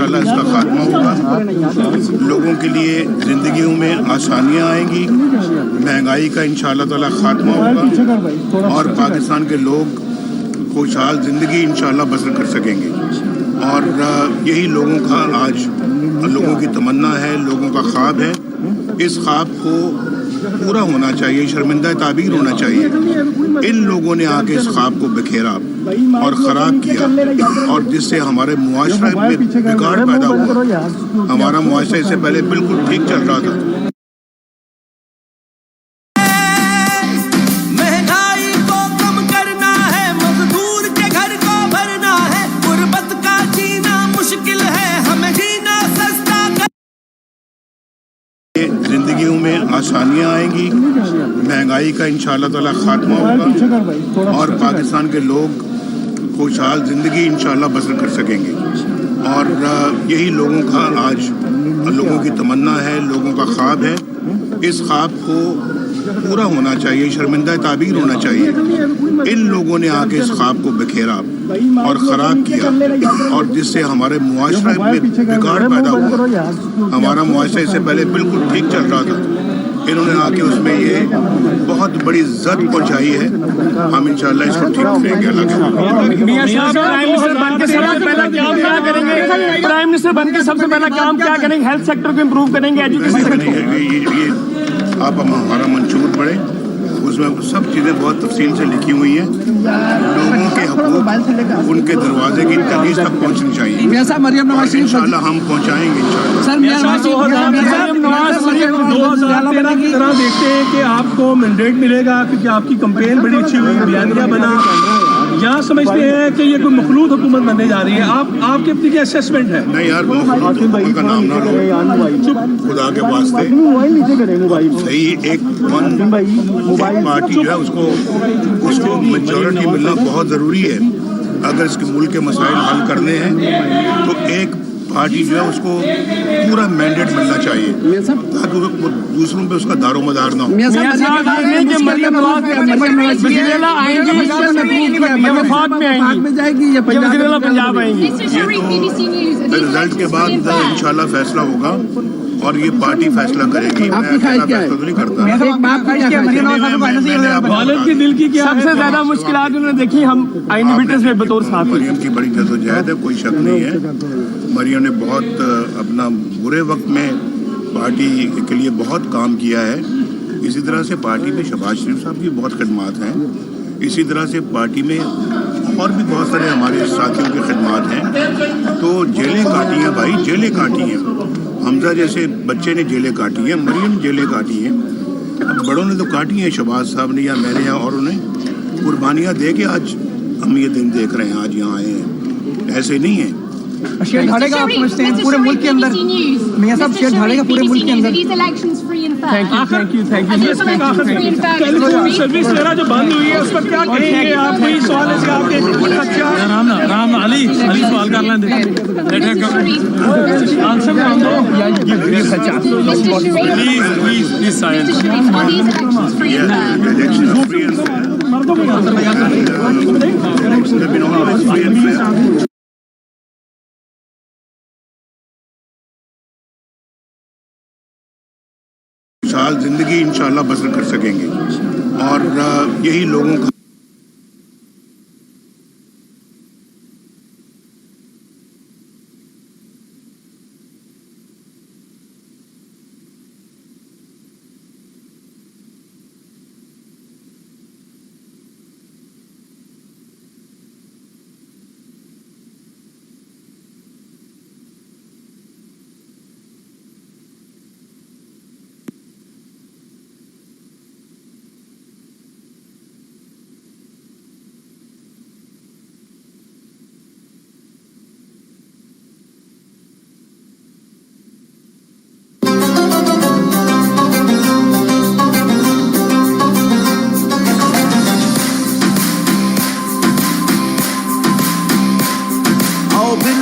इंशाल्लाह इसका खात्मा होगा। लोगों के लिए ज़िंदगियों में आसानियाँ आएंगी, महंगाई का इंशाल्लाह ताला खात्मा होगा और पाकिस्तान के लोग खुशहाल ज़िंदगी इंशाल्लाह बसर कर सकेंगे। और यही लोगों का आज लोगों की तमन्ना है, लोगों का ख्वाब है। इस ख्वाब को पूरा होना चाहिए, शर्मिंदा ताबीर होना चाहिए। इन लोगों ने आके इस ख्वाब को बिखेरा और ख़राब किया और जिससे हमारे मुआशरे में बिगाड़ पैदा हुआ। हमारा मुआशरा इससे पहले बिल्कुल ठीक चल रहा था। ज़िंदगियों में आसानियाँ आएंगी, महंगाई का इंशाल्लाह ताला खात्मा होगा और पाकिस्तान के लोग खुशहाल ज़िंदगी इंशाल्लाह बसर कर सकेंगे। और यही लोगों का आज लोगों की तमन्ना है, लोगों का ख्वाब है। इस ख्वाब को पूरा होना चाहिए, शर्मिंदा ताबीर होना चाहिए। इन लोगों ने आके इस ख्वाब को बिखेरा और ख़राब किया और जिससे हमारे मुआशरे में बिगाड़ पैदा हुआ। हमारा मुआशरा इससे पहले बिल्कुल ठीक चल रहा था। इन्होंने आके उसमें ये बहुत बड़ी जद पहुंचाई है। हम इंशाल्लाह इसको ठीक करेंगे। प्राइम मिनिस्टर बन के सबसे पहला काम क्या करेंगे? हेल्थ सेक्टर को इम्प्रूव करेंगे, एजुकेशन ये आप हमारा मंशूर पढ़े, उसमें सब चीज़ें बहुत तफसील से लिखी हुई हैं। लोगों के हकूक़ उनके दरवाजे की तहरीर तक पहुँचनी चाहिए। इंशाल्लाह हम पहुँचाएंगे इंशाल्लाह। 2013 की तरह देखते हैं कि आपको मैंडेट मिलेगा क्योंकि आपकी कंपेन बड़ी अच्छी हुई, बयानिया बना। यहाँ समझते हैं कि ये कोई मखलूत हुकूमत बनने जा रही है। आपके अपनी क्या असेसमेंट है? नहीं यार, मखलूत हुकूमत का नाम ना लो, खुदा के वास्ते। सही एक पार्टी जो है उसको मेजॉरिटी मिलना बहुत ज़रूरी है। अगर इसके मुल्क के मसाइल हल करने हैं तो एक पार्टी जो है उसको पूरा मैंडेट मिलना चाहिए ताकि वो दूसरों पे उसका दारोमदार ना हो। रिजल्ट के बाद इंशाल्लाह फैसला होगा और ये पार्टी फैसला करेगी। मैं फैसला तो नहीं करता। दिल की क्या सबसे ज्यादा मुश्किलात उन्होंने देखी हम आईनी में बतौर साथ। मरियम की बड़ी जद्दोजहद है, कोई शक नहीं है। मरियम ने बहुत अपना बुरे वक्त में पार्टी के लिए बहुत काम किया है। इसी तरह से पार्टी में शहबाज शरीफ साहब की बहुत खिदमात हैं। इसी तरह से पार्टी में और भी बहुत सारे हमारे साथियों की खिदमात हैं। तो जेलें काटी हैं भाई, जेलें काटी हैं। हमजा जैसे बच्चे ने जेलें काटी हैं, मरियम जेलें काटी हैं। अब बड़ों ने तो काटी हैं, शहबाज साहब ने या मैंने या और उन्हें कुर्बानियाँ दे के आज हम ये दिन देख रहे हैं, आज यहाँ आए हैं। ऐसे नहीं है। शेर ढालेगा आप समझते हैं पूरे मुल्क के अंदर? मियां साहब शेर ढालेगा पूरे मुल्क के अंदर? सर्विस वगैरह जो बंद हुई है उस पर क्या कहेंगे आप? कोई सवाल है आपके? राम अली सवाल कर लें। खुशहाल ज़िंदगी इंशाल्लाह बसर कर सकेंगे और यही लोगों का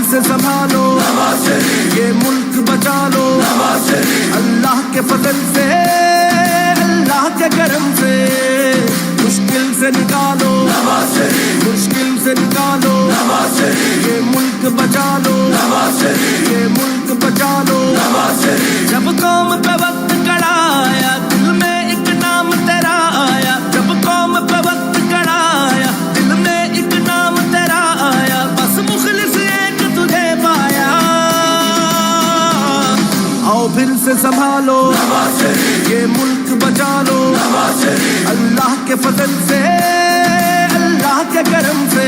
से संभालो, ये मुल्क बचा लो। अल्लाह के फजल से, अल्लाह के करम से मुश्किल से निकालो, मुश्किल से निकालो। ये मुल्क बचा लो, ये संभालो, ये मुल्क बचा लो, अल्लाह के फजल से, अल्लाह के करम से,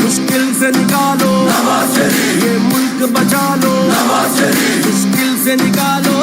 मुश्किल से निकालो, ये मुल्क बचा लो, मुश्किल से निकालो.